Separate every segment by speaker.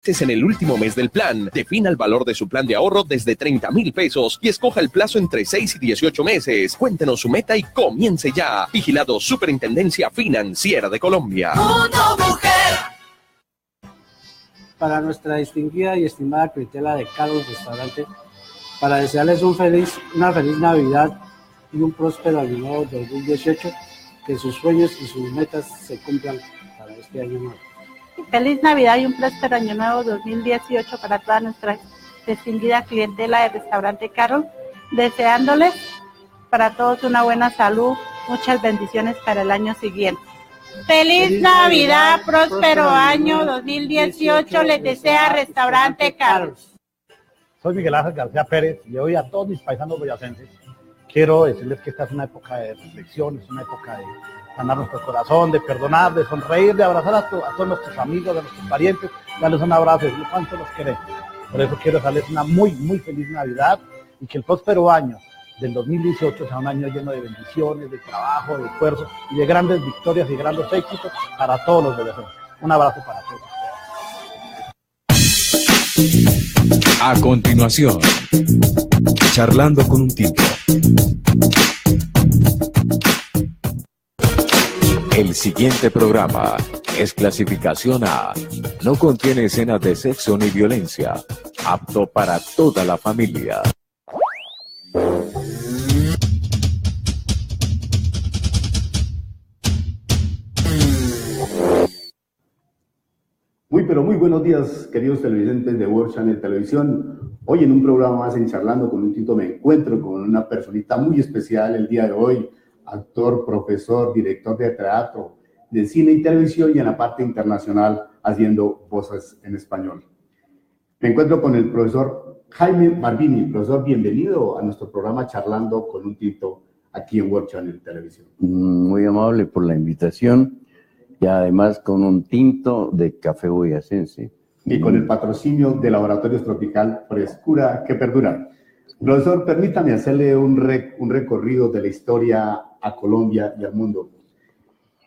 Speaker 1: En el último mes del plan, defina el valor de su plan de ahorro desde 30,000 pesos y escoja el plazo entre 6 y 18 meses. Cuéntenos su meta y comience ya. Vigilado Superintendencia Financiera de Colombia.
Speaker 2: Mundo Mujer.
Speaker 3: Para nuestra distinguida y estimada clientela de Carlos Restaurante, para desearles una feliz Navidad y un próspero año nuevo 2018, que sus sueños y sus metas se cumplan para este año nuevo.
Speaker 4: Feliz Navidad y un próspero año nuevo 2018 para toda nuestra distinguida clientela de Restaurante Carol, deseándoles para todos una buena salud, muchas bendiciones para el año siguiente. Feliz Navidad, próspero año 2018, les desea Restaurante Carol.
Speaker 5: Soy Miguel Ángel García Pérez y hoy a todos mis paisanos boyacenses quiero decirles que esta es una época de reflexión, es una época de sanar nuestro corazón, de perdonar, de sonreír, de abrazar a todos nuestros amigos, a nuestros parientes, darles un abrazo y decirles cuánto los queremos. Por eso quiero darles una muy, muy feliz Navidad y que el próspero año del 2018 sea un año lleno de bendiciones, de trabajo, de esfuerzo y de grandes victorias y grandes éxitos para todos los boyacenses. Un abrazo para todos.
Speaker 6: A continuación, charlando con un tipo. El siguiente programa es clasificación A. No contiene escenas de sexo ni violencia. Apto para toda la familia.
Speaker 7: Pero muy buenos días, queridos televidentes de World Channel Televisión. Hoy en un programa más en Charlando con un Tito me encuentro con una personita muy especial el día de hoy, actor, profesor, director de teatro, de cine y televisión y en la parte internacional haciendo voces en español. Me encuentro con el profesor Jaime Barbini. Profesor, bienvenido a nuestro programa Charlando con un Tito aquí en World Channel Televisión.
Speaker 8: Muy amable por la invitación. Y además con un tinto de café boyacense.
Speaker 7: Y con el patrocinio de Laboratorios Tropical Frescura que Perdura. Profesor, permítame hacerle un recorrido de la historia a Colombia y al mundo.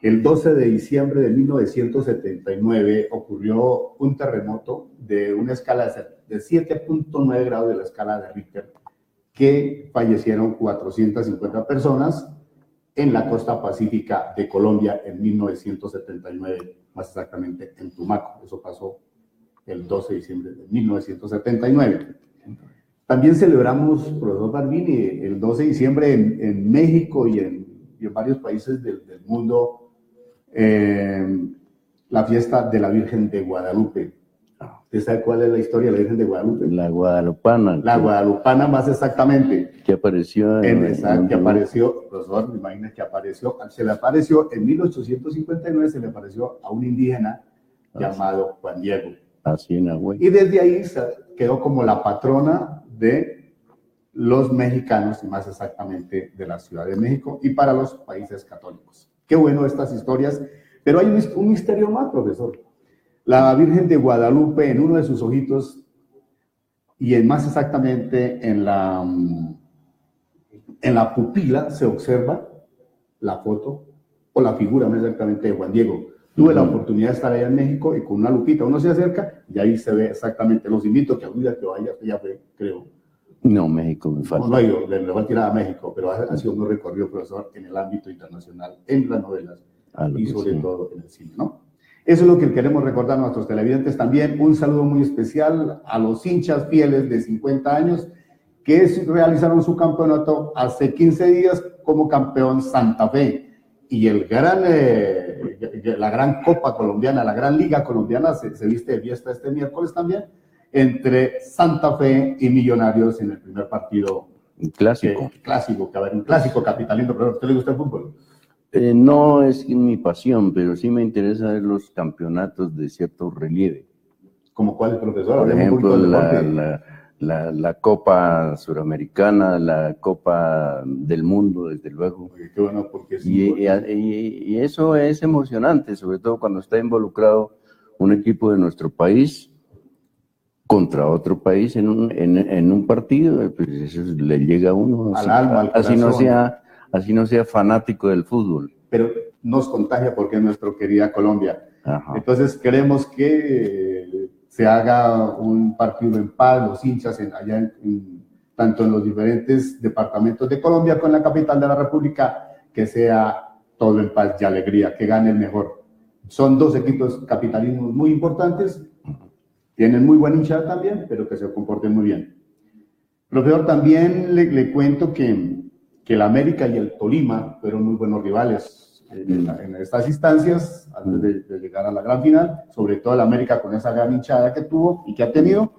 Speaker 7: El 12 de diciembre de 1979 ocurrió un terremoto de una escala de 7.9 grados de la escala de Richter, que fallecieron 450 personas en la costa pacífica de Colombia en 1979, más exactamente en Tumaco. Eso pasó el 12 de diciembre de 1979. También celebramos, profesor Barbini, el 12 de diciembre en México y en varios países del mundo, la fiesta de la Virgen de Guadalupe. ¿Usted sabe cuál es la historia de la Virgen de Guadalupe?
Speaker 8: La guadalupana.
Speaker 7: La guadalupana, más exactamente.
Speaker 8: Que apareció
Speaker 7: que apareció, profesor, me imagino que se le apareció en 1859, se le apareció a un indígena llamado Juan Diego.
Speaker 8: Así en Agüey.
Speaker 7: Y desde ahí quedó como la patrona de los mexicanos, y más exactamente de la Ciudad de México, y para los países católicos. Qué bueno estas historias, pero hay un misterio más, profesor. La Virgen de Guadalupe, en uno de sus ojitos, y más exactamente en la pupila, se observa la foto o la figura más exactamente de Juan Diego. Tuve la oportunidad de estar allá en México y con una lupita uno se acerca y ahí se ve exactamente. Los invito a que algún día que vaya, ya fue, creo.
Speaker 8: No, México me falta.
Speaker 7: No he ido, le voy a tirar a México, pero ha sido un recorrido, profesor, en el ámbito internacional, en las novelas y sobre todo en el cine, ¿no? Eso es lo que queremos recordar a nuestros televidentes también. Un saludo muy especial a los hinchas fieles de 50 años que realizaron su campeonato hace 15 días como campeón Santa Fe. Y la gran Copa Colombiana, la gran Liga Colombiana se viste de fiesta este miércoles también entre Santa Fe y Millonarios en el primer partido.
Speaker 8: Un clásico.
Speaker 7: Un clásico capitalino. ¿Pero a usted le gusta el fútbol?
Speaker 8: No es mi pasión, pero sí me interesa ver los campeonatos de cierto relieve.
Speaker 7: ¿Como cuál, profesor?
Speaker 8: Por ejemplo, la Copa Suramericana, la Copa del Mundo, desde luego.
Speaker 7: Qué bueno, porque
Speaker 8: y eso es emocionante, sobre todo cuando está involucrado un equipo de nuestro país contra otro país en un partido, pues eso le llega a uno.
Speaker 7: Al alma, al corazón.
Speaker 8: Así no sea fanático del fútbol.
Speaker 7: Pero nos contagia porque es nuestra querida Colombia. Ajá. Entonces queremos que se haga un partido en paz, los hinchas tanto en los diferentes departamentos de Colombia como en la capital de la República, que sea todo en paz y alegría, que gane el mejor. Son dos equipos capitalinos muy importantes, tienen muy buen hinchada también, pero que se comporten muy bien. Profesor, también le cuento que el América y el Tolima fueron muy buenos rivales en estas instancias, antes de llegar a la gran final, sobre todo el América con esa gran hinchada que tuvo y que ha tenido,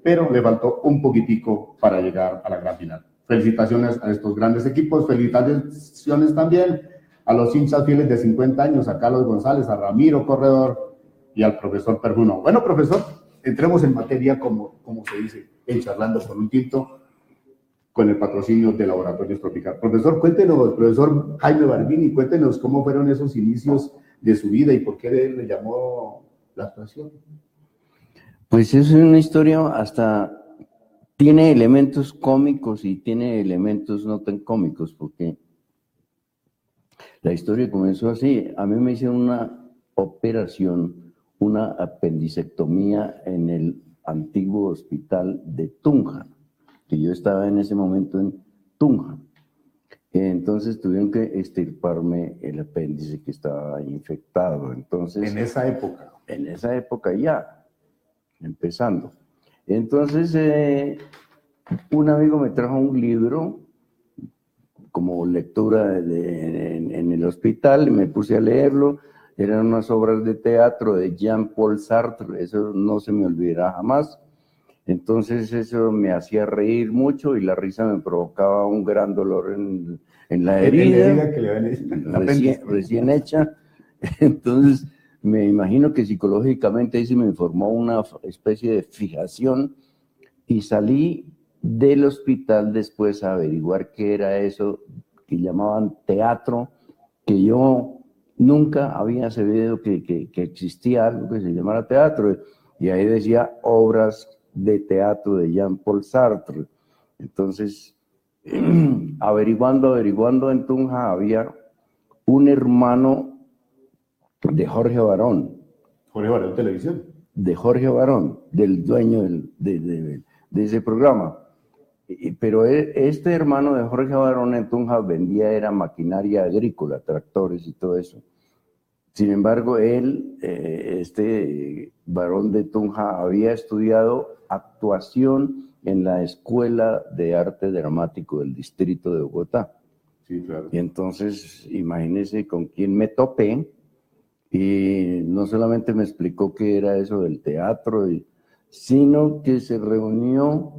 Speaker 7: pero le faltó un poquitico para llegar a la gran final. Felicitaciones a estos grandes equipos, felicitaciones también a los hinchas fieles de 50 años, a Carlos González, a Ramiro Corredor y al profesor Perjuno. Bueno, profesor, entremos en materia, como se dice, en Charlando con un Tinto, con el patrocinio de Laboratorios Tropical. Profesor, cuéntenos, profesor Jaime Barbini, cuéntenos cómo fueron esos inicios de su vida y por qué le llamó la actuación.
Speaker 8: Pues es una historia hasta, tiene elementos cómicos y tiene elementos no tan cómicos, porque la historia comenzó así. A mí me hicieron una operación, una apendicectomía en el antiguo hospital de Tunja, que yo estaba en ese momento en Tunja. Entonces tuvieron que extirparme el apéndice que estaba infectado. Entonces,
Speaker 7: en esa época.
Speaker 8: En esa época ya, empezando. Entonces, un amigo me trajo un libro como lectura en el hospital, y me puse a leerlo. Eran unas obras de teatro de Jean-Paul Sartre, eso no se me olvidará jamás. Entonces eso me hacía reír mucho y la risa me provocaba un gran dolor en la herida,
Speaker 7: que le
Speaker 8: recién hecha. Entonces me imagino que psicológicamente ahí se me formó una especie de fijación y salí del hospital después a averiguar qué era eso que llamaban teatro, que yo nunca había sabido que existía algo que se llamara teatro, y ahí decía obras de teatro de Jean-Paul Sartre. Entonces, averiguando en Tunja había un hermano de Jorge Barón.
Speaker 7: Jorge Barón Televisión.
Speaker 8: De Jorge Barón, del dueño de ese programa. Pero este hermano de Jorge Barón en Tunja era maquinaria agrícola, tractores y todo eso. Sin embargo, él, este Barón de Tunja, había estudiado actuación en la Escuela de Arte Dramático del Distrito de Bogotá.
Speaker 7: Sí, claro.
Speaker 8: Y entonces, imagínense con quién me topé, y no solamente me explicó qué era eso del teatro, sino que se reunió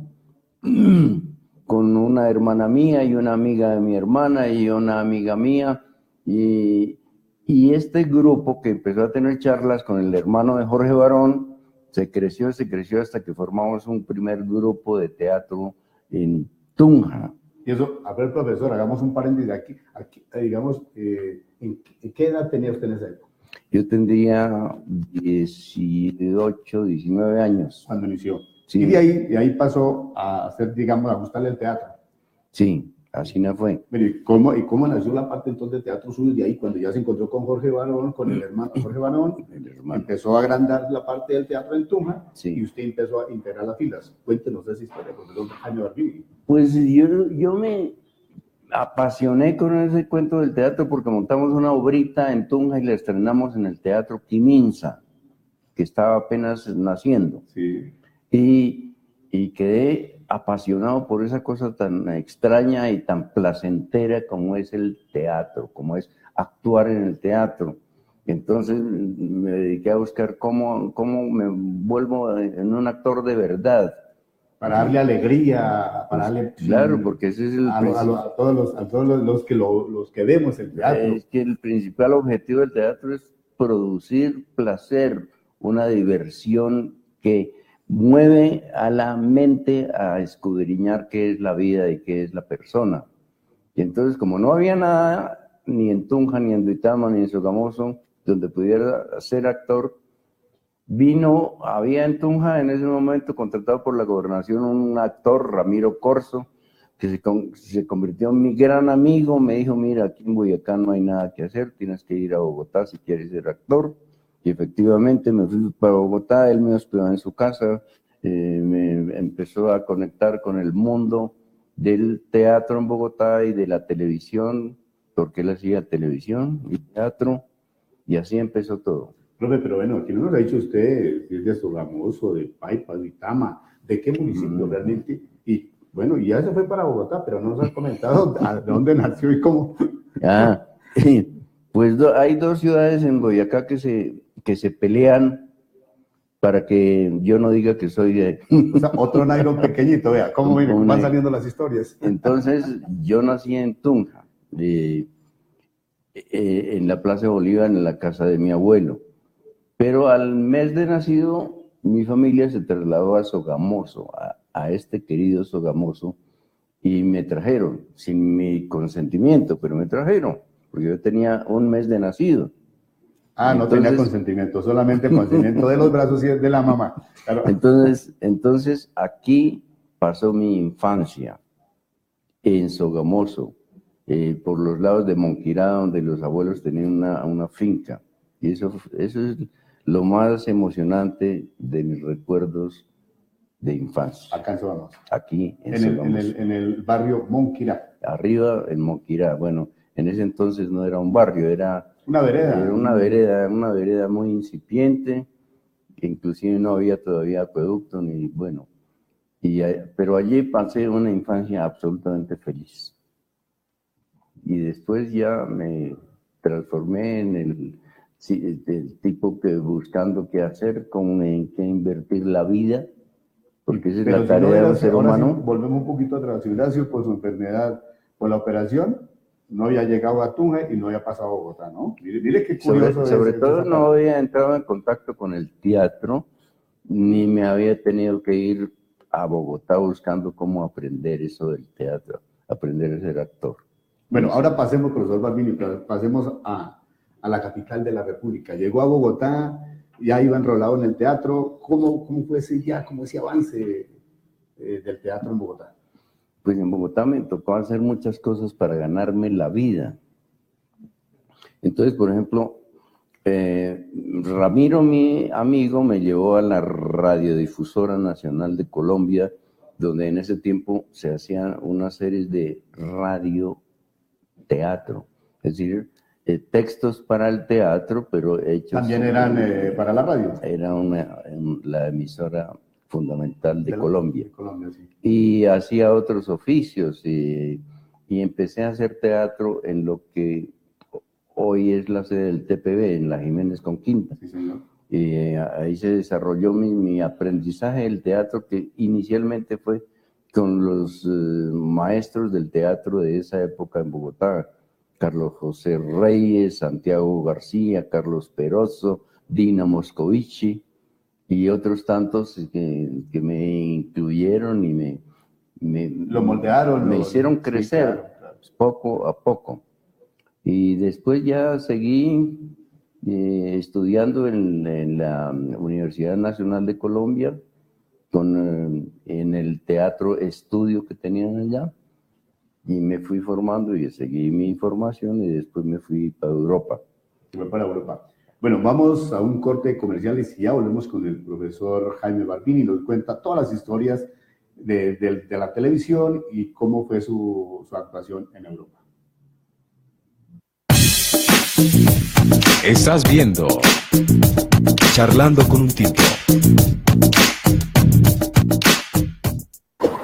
Speaker 8: con una hermana mía y una amiga de mi hermana y una amiga mía, y este grupo que empezó a tener charlas con el hermano de Jorge Barón se creció hasta que formamos un primer grupo de teatro en Tunja.
Speaker 7: Y eso, a ver, profesor, hagamos un paréntesis aquí digamos, ¿en qué edad tenía usted en esa época?
Speaker 8: Yo tendría 18, 19 años.
Speaker 7: Cuando inició.
Speaker 8: Sí.
Speaker 7: Y de ahí pasó a hacer, digamos, a gustarle el teatro.
Speaker 8: Sí, así no fue.
Speaker 7: Mire, ¿y cómo nació la parte entonces de teatro suyo de ahí, cuando ya se encontró con Jorge Barón, con el hermano Jorge Barón? Empezó a agrandar la parte del teatro en Tunja,
Speaker 8: sí.
Speaker 7: Y usted empezó a integrar las filas. Cuéntenos esa historia, profesor Jaime Barbini.
Speaker 8: Pues yo me apasioné con ese cuento del teatro porque montamos una obrita en Tunja y la estrenamos en el Teatro Quiminza, que estaba apenas naciendo.
Speaker 7: Sí.
Speaker 8: Y quedé apasionado por esa cosa tan extraña y tan placentera como es el teatro, como es actuar en el teatro. Entonces me dediqué a buscar cómo me vuelvo en un actor de verdad.
Speaker 7: Para darle alegría, para darle...
Speaker 8: Claro, porque ese es el
Speaker 7: a todos los que vemos el teatro.
Speaker 8: Es que el principal objetivo del teatro es producir placer, una diversión que mueve a la mente a escudriñar qué es la vida y qué es la persona. Y entonces, como no había nada, ni en Tunja, ni en Duitama, ni en Sogamoso, donde pudiera ser actor, había en Tunja en ese momento contratado por la gobernación un actor, Ramiro Corso, que se convirtió en mi gran amigo. Me dijo, mira, aquí en Boyacá no hay nada que hacer, tienes que ir a Bogotá si quieres ser actor. Y efectivamente me fui para Bogotá, él me hospedó en su casa, me empezó a conectar con el mundo del teatro en Bogotá y de la televisión, porque él hacía televisión y teatro, y así empezó todo.
Speaker 7: Profe, pero bueno, aquí no nos ha dicho usted si es de Sogamoso, de Paipa, de Itama, de qué municipio realmente, y bueno, y ya se fue para Bogotá, pero no nos ha comentado de dónde nació y cómo.
Speaker 8: Pues hay dos ciudades en Boyacá que se pelean para que yo no diga que soy de...
Speaker 7: O sea, otro Nairo pequeñito, vea, cómo van saliendo las historias.
Speaker 8: Entonces, yo nací en Tunja, en la Plaza de Bolívar, en la casa de mi abuelo. Pero al mes de nacido, mi familia se trasladó a Sogamoso, a este querido Sogamoso, y me trajeron, sin mi consentimiento, pero me trajeron, porque yo tenía un mes de nacido.
Speaker 7: No tenía consentimiento, solamente el consentimiento de los brazos y de la mamá. Claro.
Speaker 8: Entonces, aquí pasó mi infancia, en Sogamoso, por los lados de Monquirá, donde los abuelos tenían una finca. Y eso es lo más emocionante de mis recuerdos de infancia.
Speaker 7: Acá en Sogamoso.
Speaker 8: Aquí
Speaker 7: en el barrio Monquirá.
Speaker 8: Arriba en Monquirá. Bueno, en ese entonces no era un barrio, era
Speaker 7: una vereda.
Speaker 8: Era una vereda muy incipiente, que inclusive no había todavía acueducto ni bueno. Pero allí pasé una infancia absolutamente feliz. Y después ya me transformé en el tipo que buscando qué hacer, en qué invertir la vida, porque esa es la tarea del ser humano.
Speaker 7: Sí, volvemos un poquito atrás. Si hubiera sido por su enfermedad, por la operación, no había llegado a Tunja y no había pasado a Bogotá, ¿no? Mire qué curioso.
Speaker 8: Sobre todo no había entrado en contacto con el teatro, ni me había tenido que ir a Bogotá buscando cómo aprender eso del teatro, aprender a ser actor.
Speaker 7: Bueno, ahora pasemos, profesor Balbini, pasemos a la capital de la República. Llegó a Bogotá, ya iba enrolado en el teatro. ¿Cómo fue ese avance del teatro en Bogotá?
Speaker 8: Pues en Bogotá me tocó hacer muchas cosas para ganarme la vida. Entonces, por ejemplo, Ramiro, mi amigo, me llevó a la Radiodifusora Nacional de Colombia, donde en ese tiempo se hacían unas series de radioteatro, es decir, textos para el teatro, pero hechos...
Speaker 7: ¿También eran para la radio?
Speaker 8: Era la emisora fundamental de Colombia.
Speaker 7: Sí.
Speaker 8: Y hacía otros oficios y empecé a hacer teatro en lo que hoy es la sede del TPB, en la Jiménez con Quinta.
Speaker 7: Sí, señor.
Speaker 8: Y ahí se desarrolló mi aprendizaje del teatro, que inicialmente fue con los maestros del teatro de esa época en Bogotá: Carlos José Reyes, Santiago García, Carlos Peroso, Dina Moscovici y otros tantos que me incluyeron y
Speaker 7: lo moldearon,
Speaker 8: me hicieron crecer,
Speaker 7: sí, claro.
Speaker 8: Poco a poco. Y después ya seguí estudiando en la Universidad Nacional de Colombia, en el teatro estudio que tenían allá, y me fui formando y seguí mi formación, y después me fui para Europa.
Speaker 7: Fue para Europa. Bueno, vamos a un corte de comerciales y ya volvemos con el profesor Jaime Balbini. Nos cuenta todas las historias de la televisión y cómo fue su actuación en Europa.
Speaker 6: Estás viendo Charlando con un Tipo.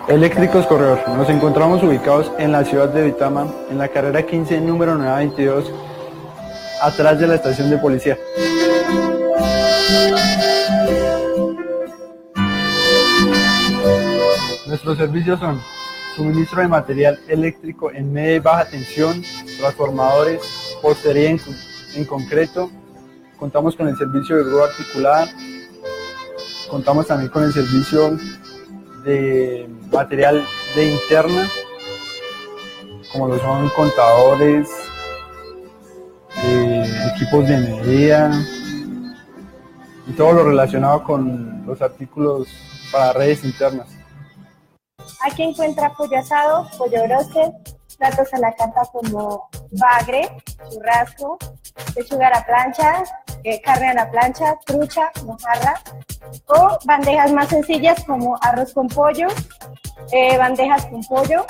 Speaker 2: Eléctricos Corredor. Nos encontramos ubicados en la ciudad de Duitama, en la carrera 15, número 922, atrás de la estación de policía. Nuestros servicios son suministro de material eléctrico en media y baja tensión, transformadores, postería en concreto. Contamos con el servicio de grúa articulada. Contamos también con el servicio de material de interna, como lo son contadores, equipos de medida y todo lo relacionado con los artículos para redes internas.
Speaker 9: Aquí encuentra pollo asado, pollo broster, platos a la carta como bagre, churrasco, pechuga a la plancha, carne a la plancha, trucha, mojarra, o bandejas más sencillas como arroz con pollo, bandejas con pollo,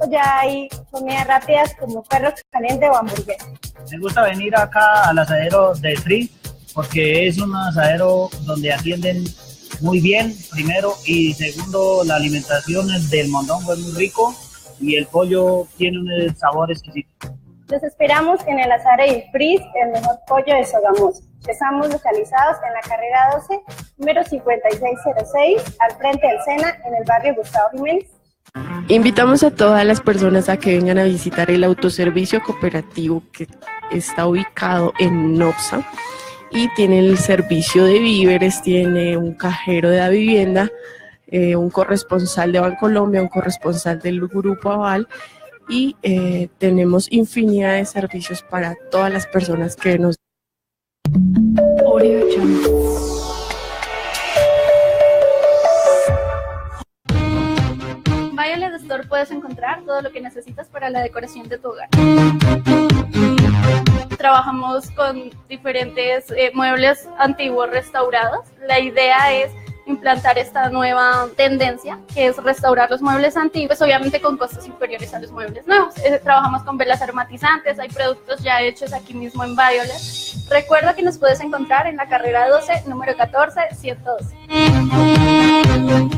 Speaker 9: o ya hay comidas rápidas como perros caliente o hamburguesa.
Speaker 10: Me gusta venir acá al asadero del Free porque es un asadero donde atienden muy bien, primero, y segundo, la alimentación del mondongo es muy rico y el pollo tiene un sabor exquisito.
Speaker 9: Los esperamos en el asadero del Free, el mejor pollo de Sogamoso. Estamos localizados en la carrera 12, número 5606, al frente del SENA, en el barrio Gustavo Jiménez.
Speaker 11: Invitamos a todas las personas a que vengan a visitar el autoservicio cooperativo que está ubicado en Nopsa y tiene el servicio de víveres, tiene un cajero de la vivienda, un corresponsal de Bancolombia, un corresponsal del Grupo Aval y tenemos infinidad de servicios para todas las personas que nos...
Speaker 12: Violet Store puedes encontrar todo lo que necesitas para la decoración de tu hogar. Trabajamos con diferentes muebles antiguos restaurados. La idea es implantar esta nueva tendencia, que es restaurar los muebles antiguos, obviamente con costos inferiores a los muebles nuevos. Trabajamos con velas aromatizantes, hay productos ya hechos aquí mismo en Violet. Recuerda que nos puedes encontrar en la carrera 12, número 14, 112.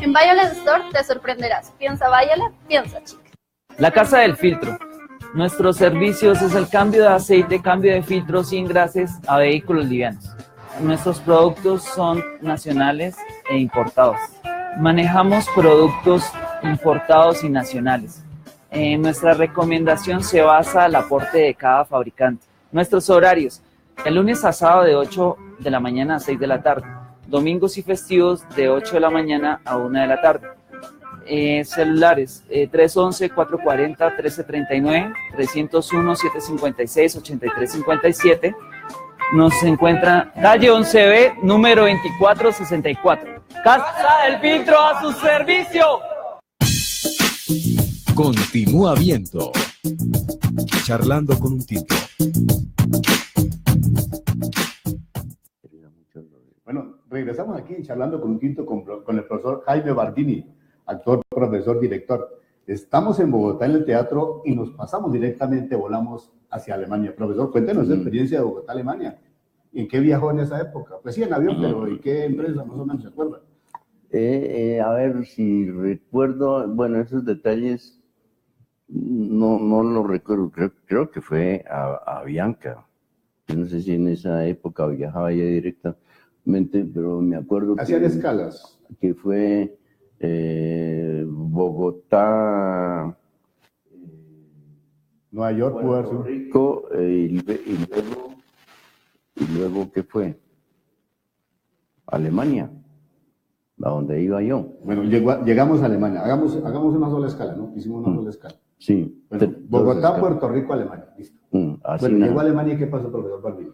Speaker 12: En Violet Store te sorprenderás. Piensa Violet, piensa chica.
Speaker 13: La Casa del Filtro. Nuestros servicios es el cambio de aceite, cambio de filtro sin gases a vehículos livianos. Nuestros productos son nacionales e importados. Manejamos productos importados y nacionales. Nuestra recomendación se basa en el aporte de cada fabricante. Nuestros horarios, el lunes a sábado de 8 de la mañana a 6 de la tarde. Domingos y festivos de 8 de la mañana a 1 de la tarde. Celulares 311-440-1339, 301-756-8357. Nos encuentra calle 11B, número 2464. Casa del Filtro a su servicio.
Speaker 6: Continúa viendo Charlando con un Tinto.
Speaker 7: Bueno, regresamos aquí Charlando con un Tinto con el profesor Jaime Bardini, actor, profesor, director. Estamos en Bogotá en el teatro y nos pasamos directamente, volamos hacia Alemania. Profesor, cuéntenos la experiencia de Bogotá, Alemania. ¿En qué viajó en esa época? Pues sí, en avión, pero ¿en qué empresa más o menos se acuerda?
Speaker 8: A ver si recuerdo, bueno, esos detalles no los recuerdo, creo que fue a Bianca. Yo no sé si en esa época viajaba ya directamente, pero me acuerdo
Speaker 7: ¿hacían escalas?
Speaker 8: Que fue Bogotá,
Speaker 7: Nueva York,
Speaker 8: Puerto Rico, y luego ¿qué fue? Alemania, a donde iba yo.
Speaker 7: Bueno, llegamos a Alemania. Hagamos una sola escala, ¿no? Hicimos una sola escala.
Speaker 8: Sí.
Speaker 7: Bueno, Bogotá, Puerto Rico, Alemania. Listo. Bueno, llegó a Alemania y ¿qué pasó, profesor Bardini?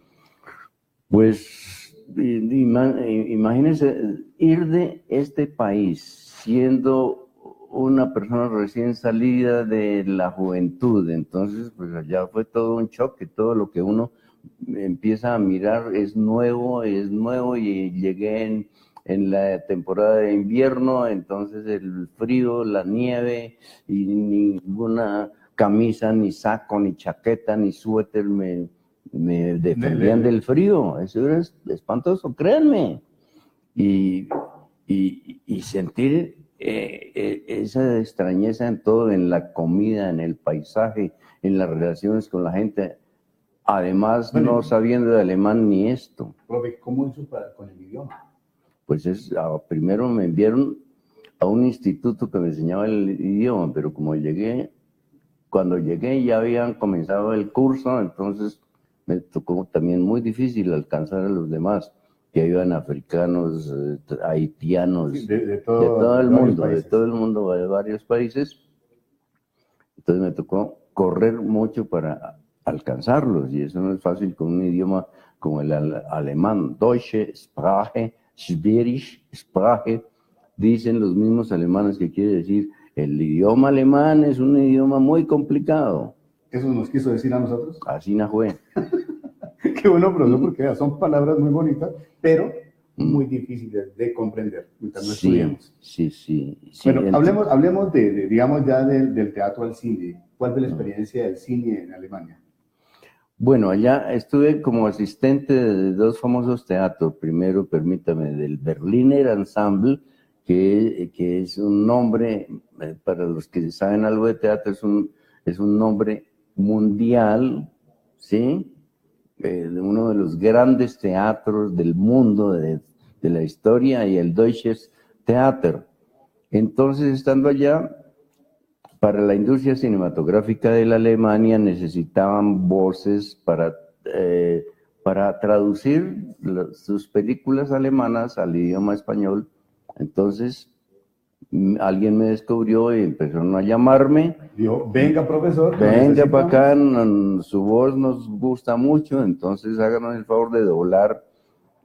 Speaker 8: Pues imagínense ir de este país siendo una persona recién salida de la juventud, entonces pues allá fue todo un choque, todo lo que uno empieza a mirar es nuevo y llegué en la temporada de invierno, entonces el frío, la nieve y ninguna camisa, ni saco, ni chaqueta, ni suéter me defendían del frío. Eso era espantoso, créanme. Y sentir esa extrañeza en todo, en la comida, en el paisaje, en las relaciones con la gente, además bueno, no sabiendo de alemán ni esto.
Speaker 7: Profe, ¿cómo hizo con el idioma?
Speaker 8: Pues primero me enviaron a un instituto que me enseñaba el idioma, pero cuando llegué ya habían comenzado el curso, entonces me tocó también muy difícil alcanzar a los demás, que iban africanos, haitianos, sí, de todo el mundo, de varios países. Entonces me tocó correr mucho para alcanzarlos, y eso no es fácil con un idioma como el alemán. Deutsche Sprache, Schwedisch Sprache, dicen los mismos alemanes, que quiere decir el idioma alemán es un idioma muy complicado.
Speaker 7: ¿Eso nos quiso decir a nosotros?
Speaker 8: Así no fue.
Speaker 7: Qué bueno, profesor, porque vea, son palabras muy bonitas, pero muy difíciles de comprender mientras no estudiamos.
Speaker 8: Sí.
Speaker 7: Bueno, hablemos digamos, ya del teatro al cine. ¿Cuál es la experiencia del cine en Alemania?
Speaker 8: Bueno, allá estuve como asistente de dos famosos teatros. Primero, permítame, del Berliner Ensemble, que es un nombre, para los que saben algo de teatro, es un nombre mundial, ¿sí? De uno de los grandes teatros del mundo, de la historia, y el Deutsches Theater. Entonces, estando allá, para la industria cinematográfica de la Alemania necesitaban voces para traducir sus películas alemanas al idioma español. Entonces, alguien me descubrió y empezaron a llamarme.
Speaker 7: Dijo, venga, profesor.
Speaker 8: Venga para acá, su voz nos gusta mucho, entonces háganos el favor de doblar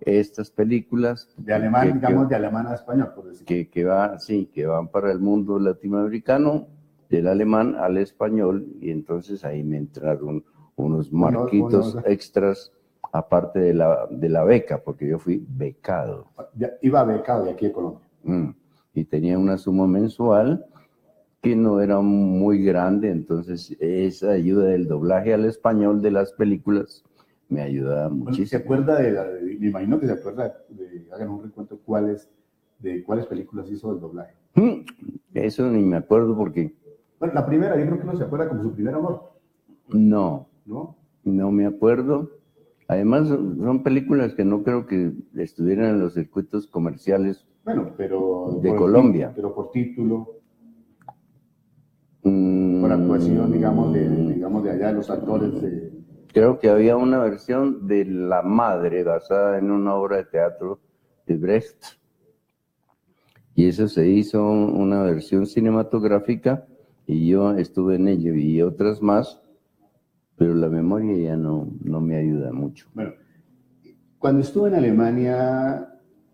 Speaker 8: estas películas.
Speaker 7: De alemán, digamos, de alemán a español, por decir.
Speaker 8: Que van para el mundo latinoamericano, del alemán al español, y entonces ahí me entraron unos marquitos extras, aparte de la beca, porque yo fui becado.
Speaker 7: Iba becado de aquí de Colombia.
Speaker 8: Y tenía una suma mensual que no era muy grande, entonces esa ayuda del doblaje al español de las películas me ayudaba muchísimo.
Speaker 7: ¿Se acuerda me imagino que se acuerda hagan un recuento de cuáles películas hizo el doblaje?
Speaker 8: Eso ni me acuerdo porque...
Speaker 7: Bueno, la primera, yo creo que uno se acuerda como su primer amor.
Speaker 8: No me acuerdo. Además, son películas que no creo que estuvieran en los circuitos comerciales de Colombia.
Speaker 7: Pero por título, por actuación, digamos de allá, de los actores.
Speaker 8: Creo que había una versión de La Madre, basada en una obra de teatro de Brecht. Y eso se hizo una versión cinematográfica, y yo estuve en ello, y otras más, pero la memoria ya no me ayuda mucho.
Speaker 7: Bueno, cuando estuvo en Alemania,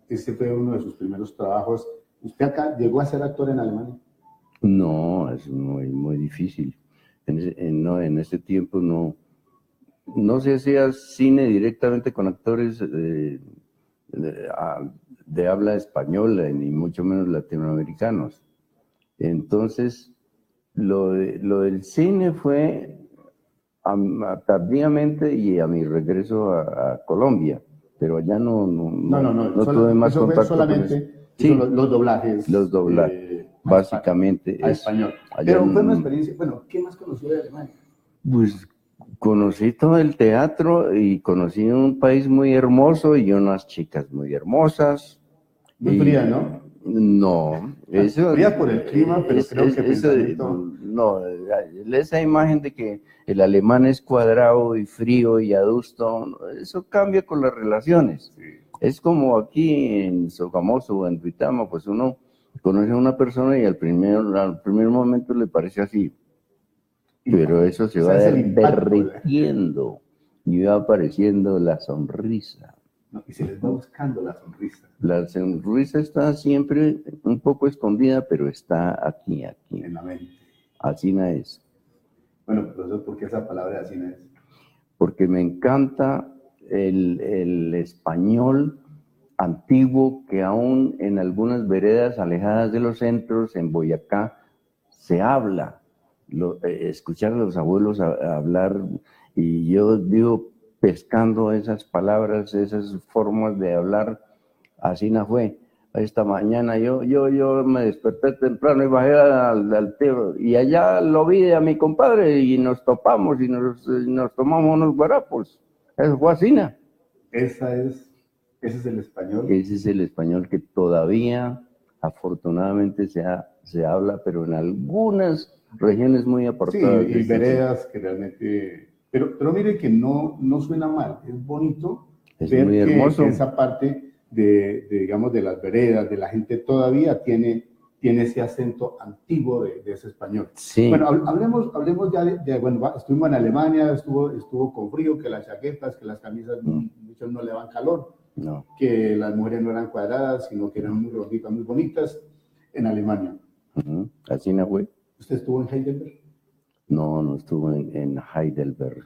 Speaker 7: ese fue uno de sus primeros trabajos. ¿Usted acá llegó a ser actor en Alemania?
Speaker 8: No, es muy, muy difícil. En ese tiempo no se hacía cine directamente con actores de habla española, ni mucho menos latinoamericanos. Entonces, lo del cine fue tardíamente y a mi regreso a Colombia, pero allá no tuve más contacto
Speaker 7: solamente
Speaker 8: con eso.
Speaker 7: Los doblajes.
Speaker 8: Los doblajes, básicamente.
Speaker 7: A español. Pero fue una experiencia, bueno, ¿qué más conoció de Alemania?
Speaker 8: Pues conocí todo el teatro y conocí un país muy hermoso y unas chicas muy hermosas.
Speaker 7: Muy fría, ¿no?
Speaker 8: No, eso...
Speaker 7: Fría por el clima, pero creo que pensamiento...
Speaker 8: No, esa imagen de que el alemán es cuadrado y frío y adusto, eso cambia con las relaciones. Sí. Es como aquí en Sogamoso o en Duitama, pues uno conoce a una persona y al primer momento le parece así. Pero eso se va derritiendo y va apareciendo la sonrisa.
Speaker 7: No, y se les va buscando la sonrisa.
Speaker 8: La sonrisa está siempre un poco escondida, pero está aquí.
Speaker 7: En la mente.
Speaker 8: Asina es.
Speaker 7: Bueno, profesor, ¿por qué esa palabra asina es?
Speaker 8: Porque me encanta el español antiguo que aún en algunas veredas alejadas de los centros, en Boyacá, se habla. Escuchar a los abuelos hablar, y yo digo, pescando esas palabras, esas formas de hablar, así no fue. Esta mañana yo me desperté temprano y bajé al Tebro, y allá lo vi a mi compadre y nos topamos y nos tomamos unos guarapos. Eso fue así, ¿no?
Speaker 7: Ese es el español.
Speaker 8: Ese es el español que todavía, afortunadamente, se habla, pero en algunas regiones muy apartadas.
Speaker 7: Sí, y veredas que realmente... Pero mire que no suena mal, es bonito ver
Speaker 8: muy hermoso.
Speaker 7: Que esa parte digamos, de las veredas, de la gente todavía tiene ese acento antiguo de ese español.
Speaker 8: Sí.
Speaker 7: Bueno, hablemos ya bueno, estuvimos en Alemania, estuvo con frío, que las chaquetas, que las camisas, muchos no le daban calor, que las mujeres no eran cuadradas, sino que eran muy ronditas, muy bonitas, en Alemania.
Speaker 8: Así no fue.
Speaker 7: ¿Usted estuvo en Heidelberg?
Speaker 8: No estuvo en Heidelberg.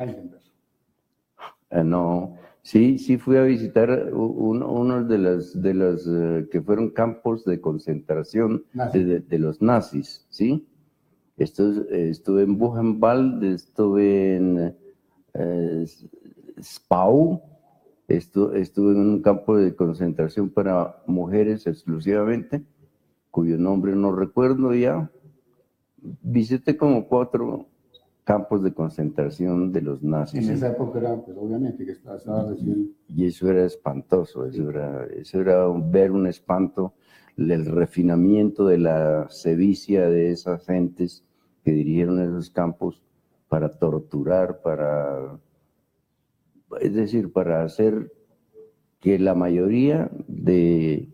Speaker 8: No, sí fui a visitar uno de los que fueron campos de concentración de los nazis, ¿sí? Estuve en Buchenwald, estuve en Spau, estuve en un campo de concentración para mujeres exclusivamente, cuyo nombre no recuerdo ya. Visité como 4 campos de concentración de los nazis.
Speaker 7: En esa época era, pues obviamente, que estaba recién...
Speaker 8: Y eso era espantoso, eso era ver un espanto, el refinamiento de la sevicia de esas gentes que dirigieron esos campos para torturar, es decir, para hacer que la mayoría de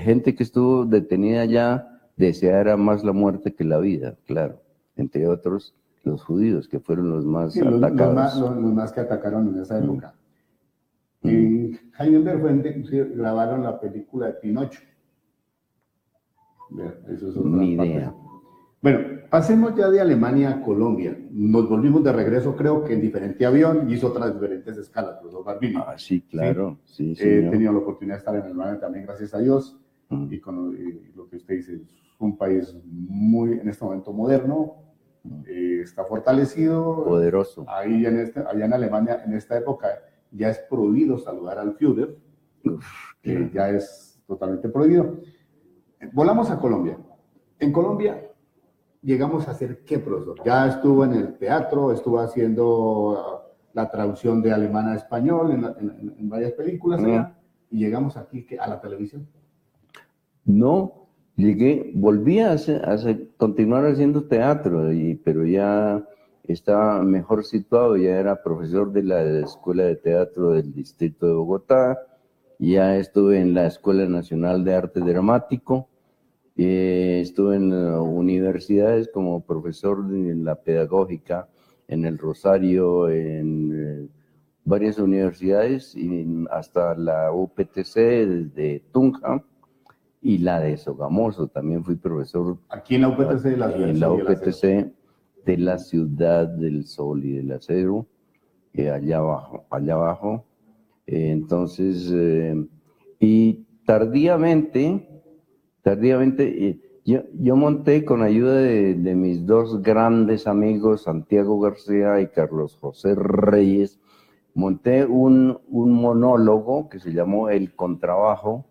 Speaker 8: gente que estuvo detenida allá deseara más la muerte que la vida, claro. Entre otros, los judíos, que fueron los más atacados.
Speaker 7: Los más que atacaron en esa época. En Heidelberg grabaron la película de Pinocho. Eso es
Speaker 8: Ni idea.
Speaker 7: Bueno, pasemos ya de Alemania a Colombia. Nos volvimos de regreso, creo que en diferente avión, hizo otras diferentes escalas, profesor Barbini.
Speaker 8: Sí, claro. Sí,
Speaker 7: he tenido la oportunidad de estar en Alemania también, gracias a Dios. Y con lo que usted dice, es un país muy, en este momento, moderno, está fortalecido.
Speaker 8: Poderoso.
Speaker 7: Ahí allá en Alemania, en esta época, ya es prohibido saludar al Führer, ya es totalmente prohibido. Volamos a Colombia. En Colombia llegamos a hacer ¿qué, profesor? Ya estuvo en el teatro, estuvo haciendo la traducción de alemán a español en varias películas allá, y llegamos aquí a la televisión.
Speaker 8: No, volví a continuar haciendo teatro, pero ya estaba mejor situado, ya era profesor de la Escuela de Teatro del Distrito de Bogotá, ya estuve en la Escuela Nacional de Arte Dramático, estuve en universidades como profesor en la pedagógica, en el Rosario, en varias universidades, y hasta la UPTC de Tunja, y la de Sogamoso, también fui profesor.
Speaker 7: Aquí en la UPTC de la ciudad.
Speaker 8: En la UPTC de la Ciudad del Sol y del Acero, allá abajo. Entonces, y tardíamente, yo monté con ayuda de mis 2 grandes amigos, Santiago García y Carlos José Reyes, monté un monólogo que se llamó El Contrabajo,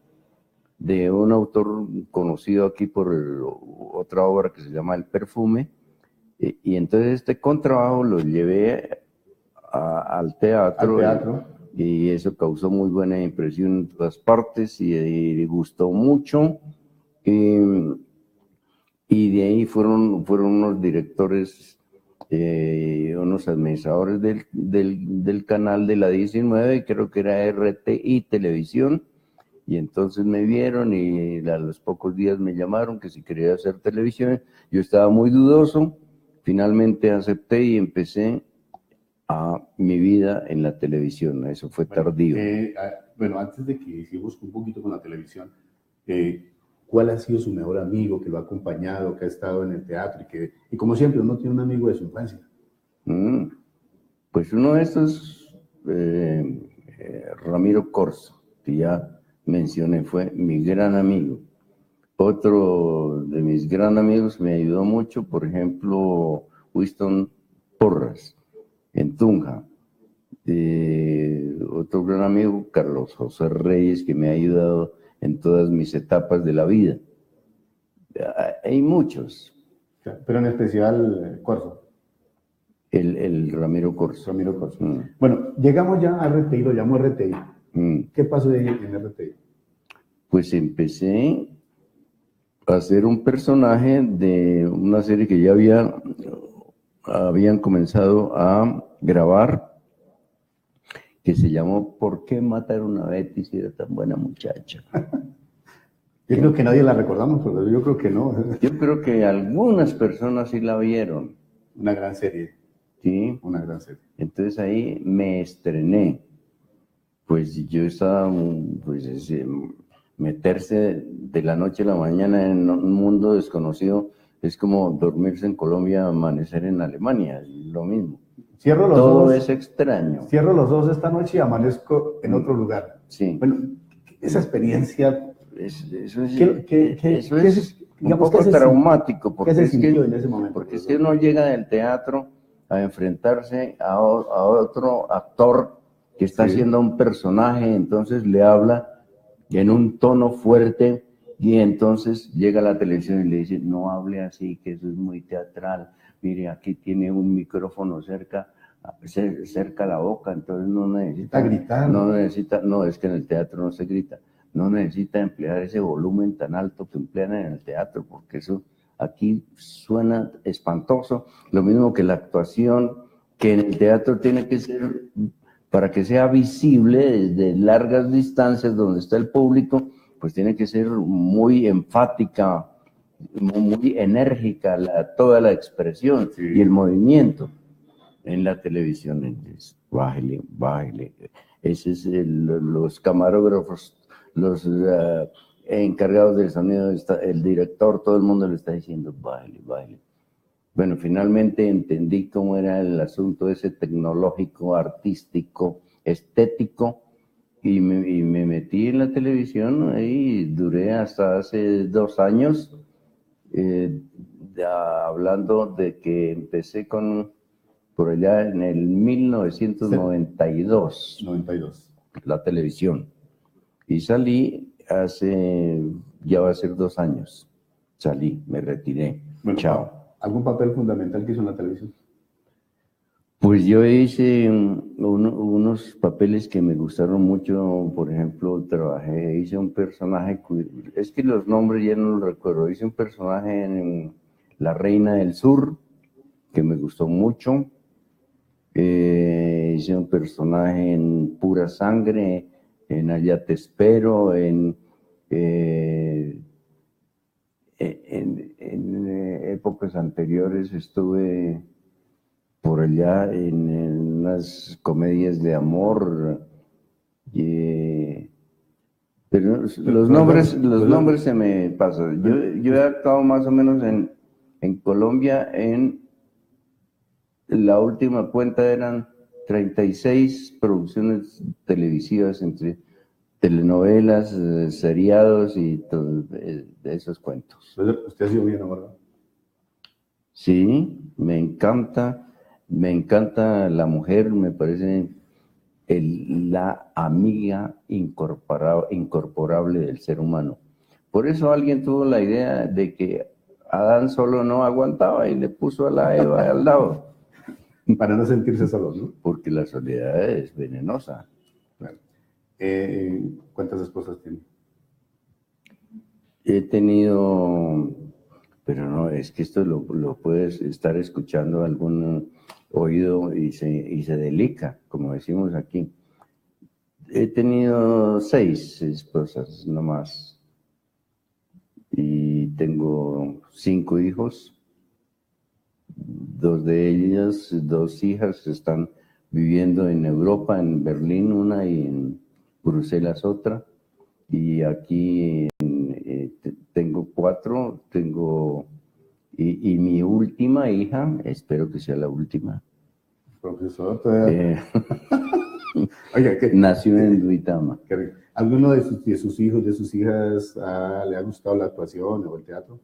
Speaker 8: de un autor conocido aquí por otra obra que se llama El Perfume, y entonces este contrabajo lo llevé al teatro, y eso causó muy buena impresión en todas partes y gustó mucho, y de ahí fueron unos directores, unos administradores del canal de la 19, creo que era RTI Televisión. Y entonces me vieron y a los pocos días me llamaron que si quería hacer televisión. Yo estaba muy dudoso, finalmente acepté y empecé mi vida en la televisión. Eso fue tardío.
Speaker 7: Bueno, antes de que sigamos un poquito con la televisión, ¿cuál ha sido su mejor amigo que lo ha acompañado, que ha estado en el teatro? Y como siempre, uno tiene un amigo de su infancia.
Speaker 8: Pues uno de estos, Ramiro Corso, que ya mencioné, fue mi gran amigo. Otro de mis gran amigos me ayudó mucho, por ejemplo, Winston Porras, en Tunja. Otro gran amigo, Carlos José Reyes, que me ha ayudado en todas mis etapas de la vida. Hay muchos.
Speaker 7: Pero en especial Corso.
Speaker 8: El Ramiro Corso.
Speaker 7: Ramiro Corso. Bueno, llegamos ya a RTI, lo llamo RTI. ¿Qué pasó en RTI?
Speaker 8: Pues empecé a ser un personaje de una serie que ya habían comenzado a grabar, que se llamó ¿Por qué mataron a Betty si era tan buena muchacha?
Speaker 7: Yo creo que nadie la recordamos, pero yo creo que no.
Speaker 8: Yo creo que algunas personas sí la vieron.
Speaker 7: Una gran serie.
Speaker 8: Sí.
Speaker 7: Una gran serie.
Speaker 8: Entonces ahí me estrené. Pues yo estaba, meterse de la noche a la mañana en un mundo desconocido es como dormirse en Colombia, amanecer en Alemania, es lo mismo.
Speaker 7: Cierro los
Speaker 8: todo
Speaker 7: ojos,
Speaker 8: es extraño.
Speaker 7: Cierro los ojos esta noche y amanezco en otro lugar.
Speaker 8: Sí.
Speaker 7: Bueno, esa experiencia...
Speaker 8: Eso es, un
Speaker 7: digamos,
Speaker 8: poco traumático, porque
Speaker 7: ¿qué se
Speaker 8: es que,
Speaker 7: sintió en ese momento?
Speaker 8: porque es que uno llega del teatro a enfrentarse a otro actor que está haciendo un personaje, entonces le habla en un tono fuerte, y entonces llega a la televisión y le dice, no hable así, que eso es muy teatral, mire, aquí tiene un micrófono cerca a la boca, entonces no necesita gritar. No, es que en el teatro no se grita. No necesita emplear ese volumen tan alto que emplean en el teatro, porque eso aquí suena espantoso. Lo mismo que la actuación, que en el teatro tiene que ser, para que sea visible desde largas distancias donde está el público, pues tiene que ser muy enfática, muy enérgica toda la expresión y el movimiento. En la televisión es bájale, bájale. Ese es los camarógrafos, los encargados del sonido, el director, todo el mundo le está diciendo baile, baile. Bueno, finalmente entendí cómo era el asunto ese tecnológico, artístico, estético, y me metí en la televisión y duré hasta hace 2 años, hablando de que empecé por allá en el 1992, 92, la televisión. Y salí ya va a ser 2 años. Salí, me retiré.
Speaker 7: Bueno,
Speaker 8: chao.
Speaker 7: ¿Algún papel fundamental que hizo en la televisión?
Speaker 8: Pues yo hice unos papeles que me gustaron mucho. Por ejemplo, hice un personaje, es que los nombres ya no los recuerdo. Hice un personaje en La Reina del Sur, que me gustó mucho. Hice un personaje en Pura Sangre, en Allá Te Espero, en épocas anteriores estuve por allá en unas comedias de amor, pero los nombres se me pasan. Yo he actuado más o menos en Colombia, la última cuenta eran 36 producciones televisivas entre telenovelas, seriados y de esos cuentos.
Speaker 7: ¿Usted ha sido bien enamorado?
Speaker 8: Sí, me encanta la mujer, me parece la amiga incorporable del ser humano. Por eso alguien tuvo la idea de que Adán solo no aguantaba y le puso a la Eva al lado.
Speaker 7: Para no sentirse solo, ¿no?
Speaker 8: Porque la soledad es venenosa.
Speaker 7: Claro. ¿Cuántas esposas tiene?
Speaker 8: He tenido, pero no, es que esto lo puedes estar escuchando algún oído y se delica, como decimos aquí. He tenido 6 esposas nomás. Y tengo 5 hijos. 2 de ellas, 2 hijas, están viviendo en Europa, en Berlín una y en Bruselas otra. Y aquí tengo 4, y mi última hija, espero que sea la última.
Speaker 7: Profesor,
Speaker 8: Oiga, nació en Duitama.
Speaker 7: ¿Alguno de sus hijos, de sus hijas, le ha gustado la actuación o el teatro?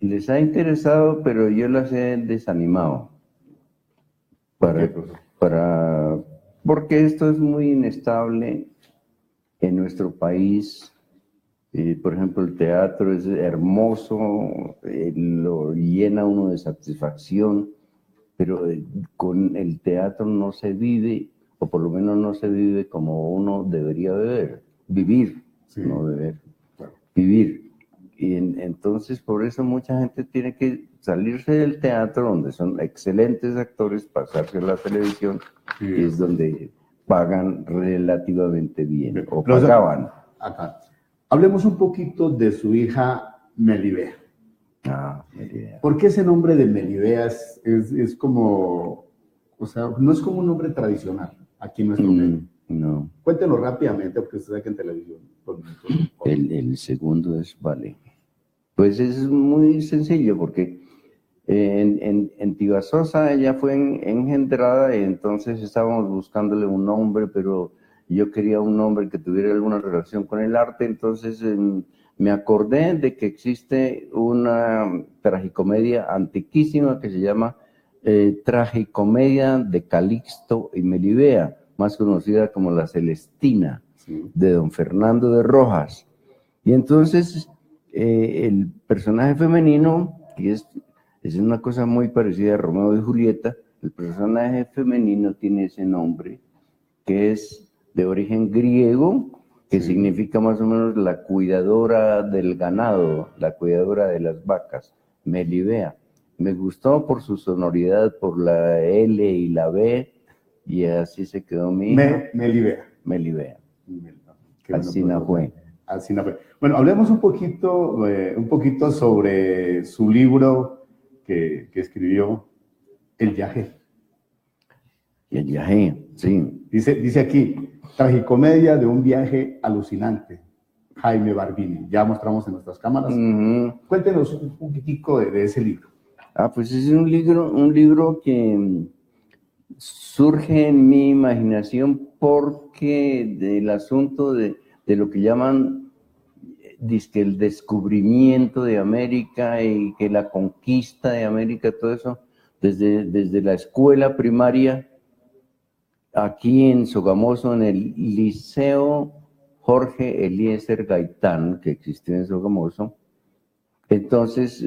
Speaker 8: Les ha interesado, pero yo las he desanimado. Porque esto es muy inestable en nuestro país. Por ejemplo, el teatro es hermoso, lo llena uno de satisfacción, pero con el teatro no se vive, o por lo menos no se vive como uno debería vivir, sí. No beber, claro. Vivir. Y entonces por eso mucha gente tiene que salirse del teatro, donde son excelentes actores, pasarse a la televisión, sí. Y es donde pagan relativamente bien, o pagaban.
Speaker 7: Acá. Hablemos un poquito de su hija Melibea.
Speaker 8: Melibea.
Speaker 7: ¿Por qué ese nombre de Melibea es como, o sea, no es como un nombre tradicional aquí en nuestro medio?
Speaker 8: No.
Speaker 7: Cuéntenos rápidamente, porque usted sabe que en televisión.
Speaker 8: El segundo es Vale. Pues es muy sencillo, porque En Tibasosa ella fue engendrada y entonces estábamos buscándole un nombre, pero yo quería un nombre que tuviera alguna relación con el arte, entonces me acordé de que existe una tragicomedia antiquísima que se llama Tragicomedia de Calixto y Melibea, más conocida como La Celestina, de don Fernando de Rojas. Y entonces el personaje femenino, que es una cosa muy parecida a Romeo y Julieta, el personaje femenino tiene ese nombre, que es de origen griego, que significa más o menos la cuidadora del ganado, la cuidadora de las vacas, Melibea. Me gustó por su sonoridad, por la L y la B, y así se quedó mi hija.
Speaker 7: Melibea.
Speaker 8: Melibea.
Speaker 7: Así fue. Bueno, hablemos un poquito sobre su libro que escribió, El Viaje.
Speaker 8: El Viaje, sí.
Speaker 7: Dice aquí, tragicomedia de un viaje alucinante, Jaime Barbini. Ya mostramos en nuestras cámaras. Cuéntenos un poquitico de ese libro.
Speaker 8: Pues es un libro que surge en mi imaginación porque del asunto de lo que llaman dizque el descubrimiento de América y que la conquista de América, todo eso, desde la escuela primaria, aquí en Sogamoso, en el Liceo Jorge Eliezer Gaitán, que existió en Sogamoso. Entonces,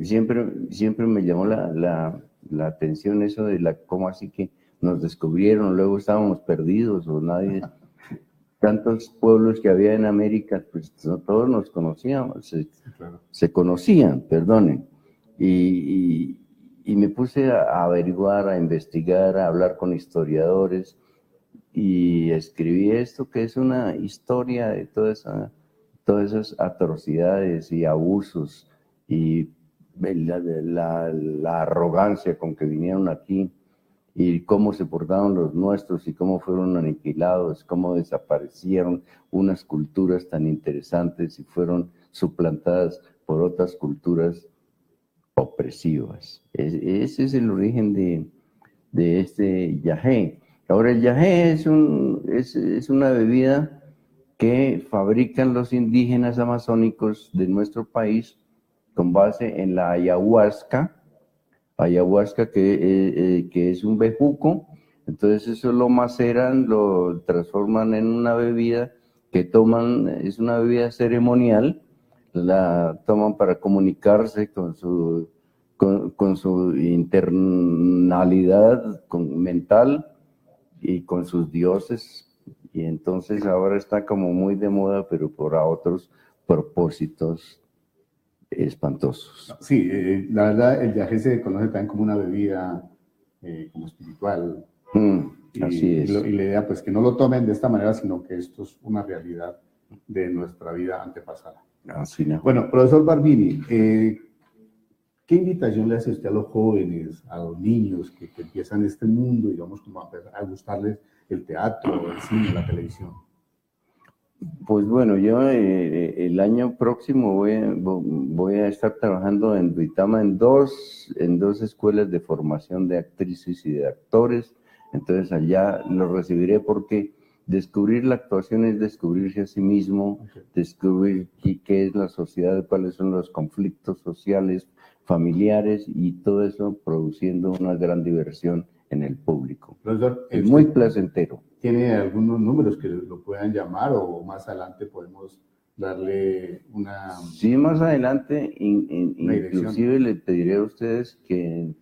Speaker 8: siempre me llamó la atención eso de cómo así que nos descubrieron, luego estábamos perdidos o nadie... Tantos pueblos que había en América, pues no todos nos conocíamos, se conocían, perdonen. Y me puse a averiguar, a investigar, a hablar con historiadores y escribí esto que es una historia de todas esas atrocidades y abusos y la arrogancia con que vinieron aquí y cómo se portaron los nuestros y cómo fueron aniquilados, cómo desaparecieron unas culturas tan interesantes y fueron suplantadas por otras culturas opresivas. Ese es el origen de este yagé. Ahora, el yagé es una bebida que fabrican los indígenas amazónicos de nuestro país con base en la ayahuasca que es un bejuco. Entonces eso lo maceran, lo transforman en una bebida que toman, es una bebida ceremonial, la toman para comunicarse con su internalidad mental y con sus dioses, y entonces ahora está como muy de moda, pero por otros propósitos espantosos.
Speaker 7: Sí, la verdad el viaje se conoce también como una bebida como espiritual.
Speaker 8: Así es.
Speaker 7: Y la idea pues que no lo tomen de esta manera, sino que esto es una realidad de nuestra vida antepasada.
Speaker 8: Así no.
Speaker 7: Bueno, profesor Barbini, ¿qué invitación le hace usted a los jóvenes, a los niños que empiezan este mundo, digamos, como a gustarles el teatro, el cine, la televisión?
Speaker 8: Pues bueno, yo el año próximo voy a estar trabajando en Duitama en dos escuelas de formación de actrices y de actores. Entonces allá los recibiré porque descubrir la actuación es descubrirse a sí mismo, descubrir qué es la sociedad, cuáles son los conflictos sociales, familiares y todo eso produciendo una gran diversión en el público.
Speaker 7: Profesor,
Speaker 8: es muy placentero.
Speaker 7: ¿Tiene algunos números que lo puedan llamar o más adelante podemos darle una...
Speaker 8: Sí, más adelante inclusive le pediré a ustedes que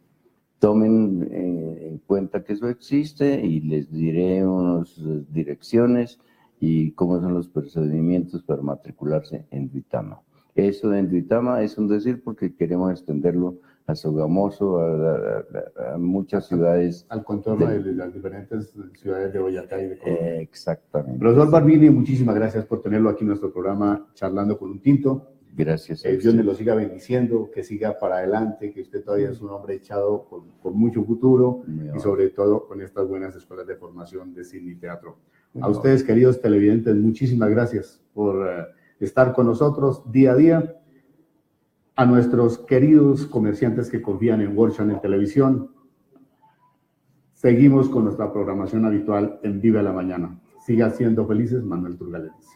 Speaker 8: tomen en cuenta que eso existe y les diré unas direcciones y cómo son los procedimientos para matricularse en Duitama. Eso de Duitama es un decir porque queremos extenderlo a Sogamoso, a muchas ciudades.
Speaker 7: Al contorno de las diferentes ciudades de Boyacá y de Colombia.
Speaker 8: Exactamente.
Speaker 7: Profesor Barbini, muchísimas gracias por tenerlo aquí en nuestro programa Charlando con un Tinto.
Speaker 8: Gracias.
Speaker 7: Dios me lo siga bendiciendo, que siga para adelante, que usted todavía es un hombre echado con mucho futuro y sobre todo con estas buenas escuelas de formación de cine y teatro. A ustedes, queridos televidentes, muchísimas gracias por estar con nosotros día a día. A nuestros queridos comerciantes que confían en World Channel Televisión, seguimos con nuestra programación habitual en Vive la Mañana. Siga siendo felices, Manuel Turgalenes.